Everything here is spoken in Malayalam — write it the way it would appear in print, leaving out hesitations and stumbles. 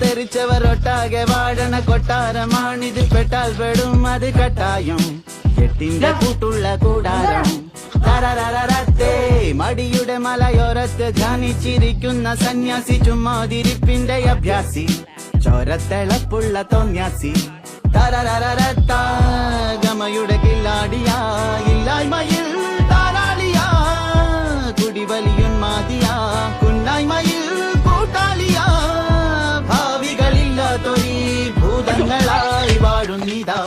തെറിച്ചവർ ഒട്ടാകെ വാഴണ കൊട്ടാരമാണിത്. പെട്ടാൽ പെടും അത് കട്ടായം, കെട്ടിന്റെ കൂട്ടുള്ള കൂടാരം. തരരരരത്തേ മടിയുടെ മലയോരത്ത് ധ്യാനിച്ചിരിക്കുന്ന സന്യാസി, ചുമ്മാതിരിപ്പിന്റെ അഭ്യാസി, ചോരത്തിളപ്പുള്ള തോന്യാസി. തരരരരത്ത ഗമയുടെ കില്ലാടിയാ, ഇല്ലായ്മയിൽ താരാളിയാ, കുടിവലിയുന്മാതിയാ, കുന്നായ്മയിൽ കൂട്ടാളിയാ. ഭാവികളില്ലാത്തൊരീ ഭൂതങ്ങളായി വാഴുന്നിതാ.